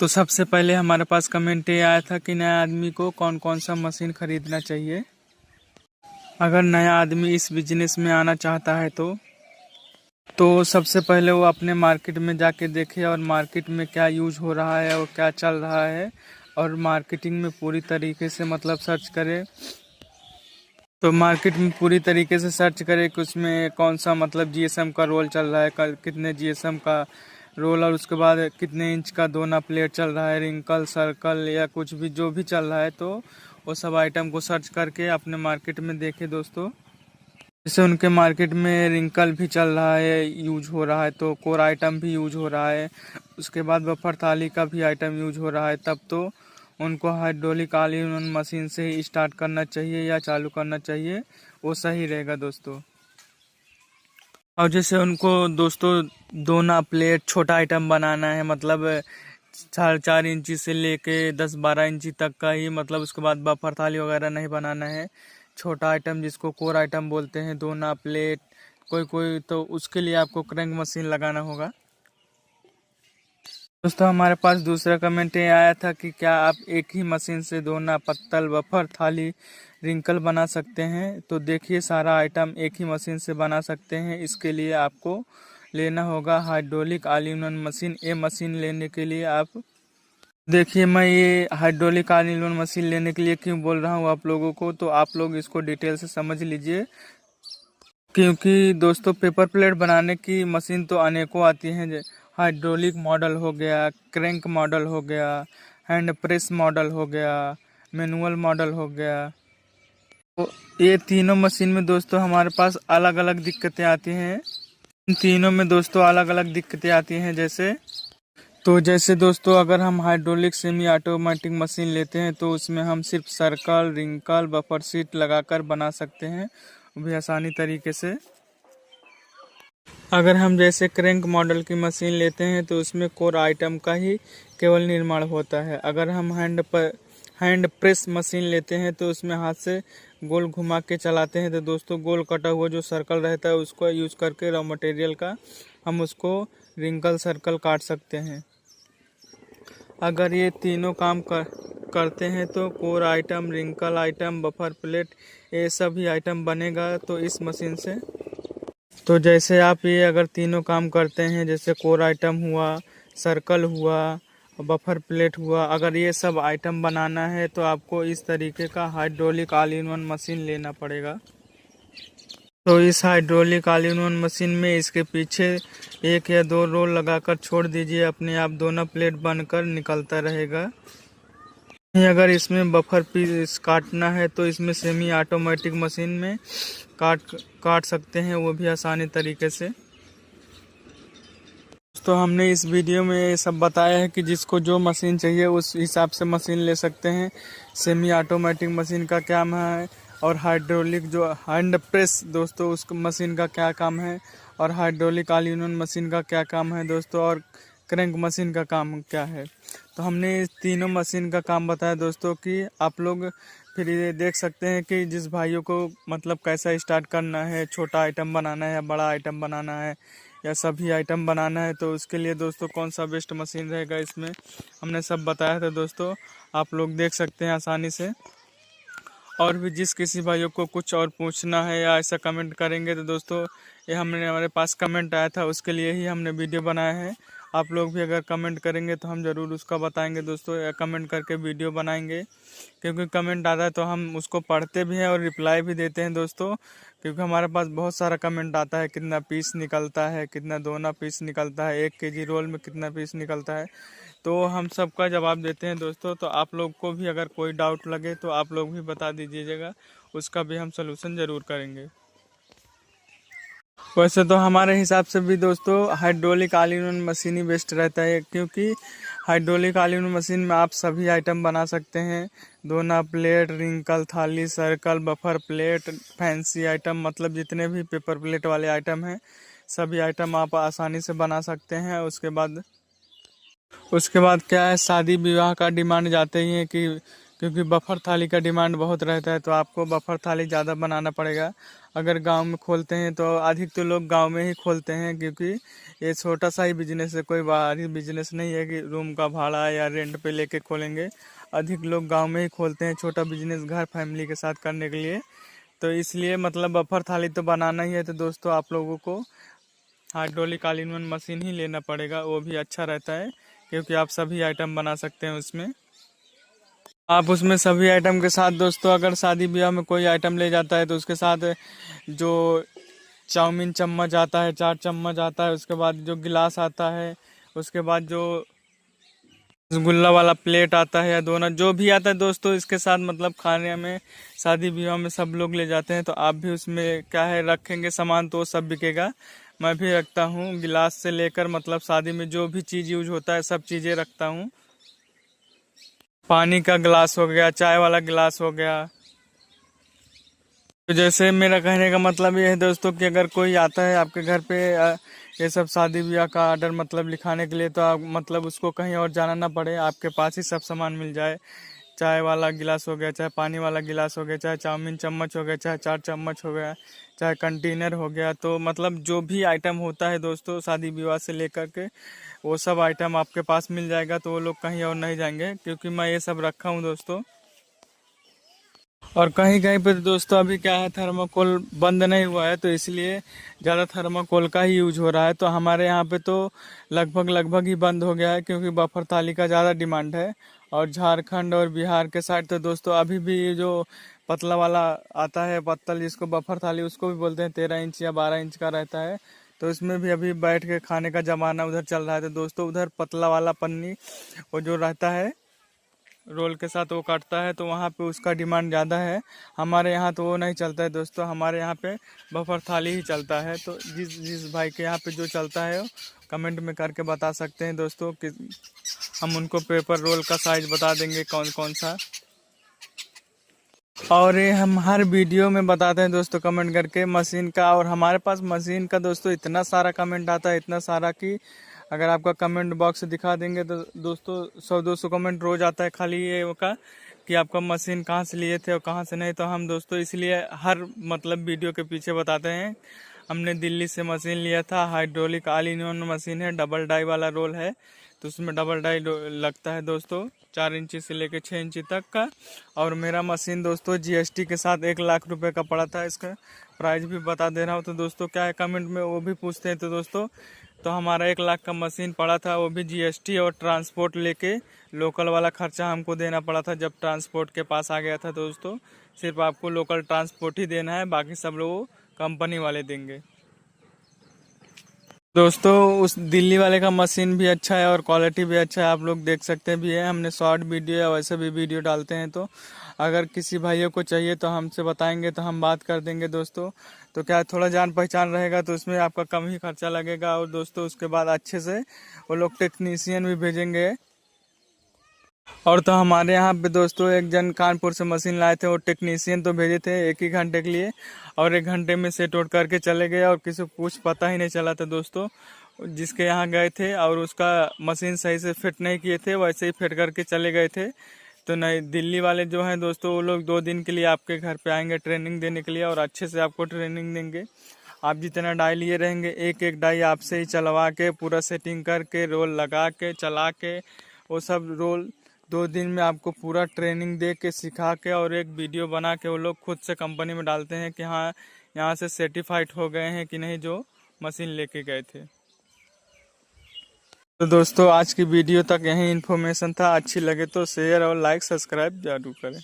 तो सबसे पहले हमारे पास कमेंट ये आया था कि नया आदमी को कौन कौन सा मशीन खरीदना चाहिए। अगर नया आदमी इस बिजनेस में आना चाहता है तो सबसे पहले वो अपने मार्केट में जाके देखे और मार्केट में क्या यूज हो रहा है और क्या चल रहा है, और मार्केटिंग में पूरी तरीके से मतलब सर्च करे। तो मार्केट में पूरी तरीके से सर्च करे कि उसमें कौन सा मतलब जीएसएम का रोल चल रहा है, कितने जीएसएम का रोल, और उसके बाद कितने इंच का दोना प्लेट चल रहा है, रिंकल सर्कल या कुछ भी जो भी चल रहा है, तो वो सब आइटम को सर्च करके अपने मार्केट में देखे दोस्तों। जैसे उनके मार्केट में रिंकल भी चल रहा है, यूज हो रहा है, तो कोर आइटम भी यूज हो रहा है, उसके बाद बफर थाली का भी आइटम यूज हो रहा है, तब तो उनको हाइड्रोलिक ऑल-इन-वन मशीन से ही स्टार्ट करना चाहिए या चालू करना चाहिए, वो सही रहेगा दोस्तों। और जैसे उनको दोस्तों दोना प्लेट छोटा आइटम बनाना है, मतलब 4.5 इंची से लेके 10-12 इंची तक का ही, मतलब उसके बाद बफर थाली वगैरह नहीं बनाना है, छोटा आइटम जिसको कोर आइटम बोलते हैं, दोना प्लेट कोई कोई, तो उसके लिए आपको क्रैंक मशीन लगाना होगा। दोस्तों हमारे पास दूसरा कमेंट ये आया था कि क्या आप एक ही मशीन से दोना पत्तल बफर थाली रिंकल बना सकते हैं। तो देखिए सारा आइटम एक ही मशीन से बना सकते हैं। इसके लिए आपको लेना होगा हाइड्रोलिक ऑल-इन-वन मशीन। ये मशीन लेने के लिए आप देखिए, मैं ये हाइड्रोलिक ऑल-इन-वन मशीन लेने के लिए क्यों बोल रहा हूँ आप लोगों को, तो आप लोग इसको डिटेल से समझ लीजिए। क्योंकि दोस्तों पेपर प्लेट बनाने की मशीन तो अनेकों आती हैं। हाइड्रोलिक मॉडल हो गया, क्रैंक मॉडल हो गया, हैंड प्रेस मॉडल हो गया, मैनुअल मॉडल हो गया। तो ये तीनों मशीन में दोस्तों हमारे पास अलग अलग दिक्कतें आती हैं। इन तीनों में दोस्तों अलग अलग दिक्कतें आती हैं। जैसे दोस्तों अगर हम हाइड्रोलिक सेमी ऑटोमेटिक मशीन लेते हैं तो उसमें हम सिर्फ सर्कल, रिंकल, बफर सीट लगाकर बना सकते हैं, वो भी आसानी तरीके से। अगर हम जैसे क्रैंक मॉडल की मशीन लेते हैं तो उसमें कोर आइटम का ही केवल निर्माण होता है। अगर हम हैंड प्रेस मशीन लेते हैं तो उसमें हाथ से गोल घुमा के चलाते हैं, तो दोस्तों गोल कटा हुआ जो सर्कल रहता है उसको यूज करके रॉ मटेरियल का हम उसको रिंकल सर्कल काट सकते हैं। अगर ये तीनों काम करते हैं तो core item, wrinkle item, buffer plate, ये सभी आइटम बनेगा तो इस मशीन से। तो जैसे आप ये अगर तीनों काम करते हैं, जैसे कोर आइटम हुआ, सर्कल हुआ, बफर प्लेट हुआ, अगर ये सब आइटम बनाना है तो आपको इस तरीके का हाइड्रोलिक ऑल-इन-वन मशीन लेना पड़ेगा। तो इस हाइड्रोलिक ऑल-इन-वन मशीन में इसके पीछे 1 या 2 रोल लगाकर छोड़ दीजिए, अपने आप दोनों प्लेट बनकर निकलता रहेगा। अगर इसमें बफर पीस काटना है तो इसमें सेमी ऑटोमेटिक मशीन में काट सकते हैं, वो भी आसानी तरीके से। तो हमने इस वीडियो में ये सब बताया है कि जिसको जो मशीन चाहिए उस हिसाब से मशीन ले सकते हैं। सेमी ऑटोमेटिक मशीन का क्या काम है, और हाइड्रोलिक जो हैंड प्रेस दोस्तों उस मशीन का क्या काम है, और हाइड्रोलिक ऑल-इन-वन मशीन का क्या काम है दोस्तों, और क्रैंक मशीन का काम क्या है। तो हमने इस तीनों मशीन का काम बताया दोस्तों कि आप लोग फिर ये देख सकते हैं कि जिस भाइयों को मतलब कैसा स्टार्ट करना है, छोटा आइटम बनाना है या बड़ा आइटम बनाना है या सभी आइटम बनाना है, तो उसके लिए दोस्तों कौन सा बेस्ट मशीन रहेगा इसमें हमने सब बताया था दोस्तों। आप लोग देख सकते हैं आसानी से। और भी जिस किसी भाइयों को कुछ और पूछना है या ऐसा कमेंट करेंगे तो दोस्तों ये हमारे पास कमेंट आया था, उसके लिए ही हमने वीडियो बनाया है। आप लोग भी अगर कमेंट करेंगे तो हम ज़रूर उसका बताएंगे दोस्तों, या कमेंट करके वीडियो बनाएंगे। क्योंकि कमेंट आता है तो हम उसको पढ़ते भी हैं और रिप्लाई भी देते हैं दोस्तों। क्योंकि हमारे पास बहुत सारा कमेंट आता है, कितना पीस निकलता है, कितना दोना पीस निकलता है, 1 केजी रोल में कितना पीस निकलता है, तो हम सबका जवाब देते हैं दोस्तों। तो आप लोग को भी अगर कोई डाउट लगे तो आप लोग भी बता दीजिएगा, उसका भी हम सलूशन ज़रूर करेंगे। वैसे तो हमारे हिसाब से भी दोस्तों हाइड्रोलिक ऑल-इन-वन मशीन ही बेस्ट रहता है, क्योंकि हाइड्रोलिक ऑल-इन-वन मशीन में आप सभी आइटम बना सकते हैं। दोना प्लेट, रिंकल थाली, circle, buffer plate, fancy item, मतलब जितने भी पेपर प्लेट वाले आइटम हैं सभी आइटम आप आसानी से बना सकते हैं। उसके बाद क्या है, शादी विवाह का डिमांड जाते ही है कि क्योंकि बफर थाली का डिमांड बहुत रहता है, तो आपको बफर थाली ज़्यादा बनाना पड़ेगा। अगर गांव में खोलते हैं तो अधिक तो लोग गांव में ही खोलते हैं, क्योंकि ये छोटा सा ही बिजनेस है, कोई बाहरी बिजनेस नहीं है कि रूम का भाड़ा या रेंट पे लेके खोलेंगे। अधिक लोग गांव में ही खोलते हैं छोटा बिजनेस घर फैमिली के साथ करने के लिए। तो इसलिए मतलब बफर थाली तो बनाना ही है। तो दोस्तों आप लोगों को hydraulic all in one machine ही लेना पड़ेगा, वो भी अच्छा रहता है, क्योंकि आप सभी आइटम बना सकते हैं उसमें। आप उसमें सभी आइटम के साथ दोस्तों, अगर शादी ब्याह में कोई आइटम ले जाता है तो उसके साथ जो चाउमीन चम्मच आता है, चाट चम्मच आता है, उसके बाद जो गिलास आता है, उसके बाद जो रसगुल्ला वाला प्लेट आता है या दोना जो भी आता है दोस्तों, इसके साथ मतलब खाने में शादी ब्याह में सब लोग ले जाते हैं। तो आप भी उसमें क्या है रखेंगे सामान तो वो सब बिकेगा। मैं भी रखता हूँ, गिलास से लेकर मतलब शादी में जो भी चीज़ यूज होता है सब चीज़ें रखता हूँ। पानी का गिलास हो गया, चाय वाला गिलास हो गया। तो जैसे मेरा कहने का मतलब ये है दोस्तों कि अगर कोई आता है आपके घर पे ये सब शादी ब्याह का ऑर्डर मतलब लिखाने के लिए, तो आप मतलब उसको कहीं और जाना ना पड़े, आपके पास ही सब सामान मिल जाए। चाय वाला गिलास हो गया, चाहे पानी वाला गिलास हो गया, चाहे चाउमीन चम्मच हो गया, चाहे चाट चम्मच हो गया, चाहे कंटेनर हो गया। तो मतलब जो भी आइटम होता है दोस्तों शादी विवाह से लेकर के, वो सब आइटम आपके पास मिल जाएगा। तो वो लोग कहीं और नहीं जाएंगे, क्योंकि मैं ये सब रखा हूँ दोस्तों। और कहीं कहीं पर दोस्तों अभी क्या है, थर्माकोल बंद नहीं हुआ है, तो इसलिए ज़्यादा थर्माकोल का ही यूज हो रहा है। तो हमारे यहाँ पे तो लगभग लगभग ही बंद हो गया है, क्योंकि बफर थाली का ज़्यादा डिमांड है। और झारखंड और बिहार के साइड तो दोस्तों अभी भी जो पतला वाला आता है, पत्तल जिसको बफर थाली उसको भी बोलते हैं, 13 इंच या 12 इंच का रहता है। तो इसमें भी अभी बैठ के खाने का ज़माना उधर चल रहा है। तो दोस्तों उधर पतला वाला पन्नी वो जो रहता है रोल के साथ वो काटता है, तो वहाँ पे उसका डिमांड ज़्यादा है। हमारे यहाँ तो वो नहीं चलता है दोस्तों, हमारे यहाँ पे बफर थाली ही चलता है। तो जिस जिस भाई के यहाँ पे जो चलता है कमेंट में करके बता सकते हैं दोस्तों, कि हम उनको पेपर रोल का साइज बता देंगे कौन कौन सा। और ये हम हर वीडियो में बताते हैं दोस्तों कमेंट करके मशीन का। और हमारे पास मशीन का दोस्तों इतना सारा कमेंट आता है, इतना सारा कि अगर आपका कमेंट बॉक्स दिखा देंगे तो दोस्तों 100-200 कमेंट रोज आता है खाली ये का, कि आपका मशीन कहाँ से लिए थे और कहाँ से नहीं। तो हम दोस्तों इसलिए हर मतलब वीडियो के पीछे बताते हैं। हमने दिल्ली से मशीन लिया था, hydraulic all in one machine है, डबल डाई वाला रोल है। तो उसमें डबल डाई लगता है दोस्तों, 4 इंची से लेकर 6 इंची तक का। और मेरा मशीन दोस्तों जीएसटी के साथ 1 लाख रुपए का पड़ा था। इसका प्राइस भी बता दे रहा हूँ। तो दोस्तों क्या है कमेंट में वो भी पूछते हैं। तो दोस्तों तो हमारा 1 लाख का मशीन पड़ा था, वो भी जीएसटी और ट्रांसपोर्ट लेके लोकल वाला खर्चा हमको देना पड़ा था। जब ट्रांसपोर्ट के पास आ गया था दोस्तों, सिर्फ आपको लोकल ट्रांसपोर्ट ही देना है, बाकी सब लोग कंपनी वाले देंगे। दोस्तों उस दिल्ली वाले का मशीन भी अच्छा है और क्वालिटी भी अच्छा है, आप लोग देख सकते भी है। हमने शॉर्ट वीडियो या वैसे भी वीडियो डालते हैं। तो अगर किसी भाइयों को चाहिए तो हमसे बताएंगे, तो हम बात कर देंगे दोस्तों। तो क्या थोड़ा जान पहचान रहेगा तो उसमें आपका कम ही खर्चा लगेगा। और दोस्तों उसके बाद अच्छे से वो लोग टेक्नीशियन भी भेजेंगे। और तो हमारे यहाँ पे दोस्तों एक जन कानपुर से मशीन लाए थे, वो टेक्नीशियन तो भेजे थे 1 ही घंटे के लिए, और 1 घंटे में सेट उठ करके चले गए और किसी को कुछ पता ही नहीं चला था दोस्तों। जिसके यहाँ गए थे और उसका मशीन सही से फिट नहीं किए थे, वैसे ही फिट करके चले गए थे। तो नहीं, दिल्ली वाले जो हैं दोस्तों वो लोग 2 दिन के लिए आपके घर पे आएंगे ट्रेनिंग देने के लिए, और अच्छे से आपको ट्रेनिंग देंगे। आप जितना डाई लिए रहेंगे एक एक डाई आपसे ही चलवा के पूरा सेटिंग करके रोल लगा के चला के, वो सब रोल 2 दिन में आपको पूरा ट्रेनिंग दे के सिखा के, और एक वीडियो बना के वो लोग खुद से कंपनी में डालते हैं कि हाँ यहाँ से सर्टिफाइड हो गए हैं कि नहीं जो मशीन लेके गए थे। तो दोस्तों आज की वीडियो तक यही इन्फॉर्मेशन था। अच्छी लगे तो शेयर और लाइक सब्सक्राइब जरूर करें।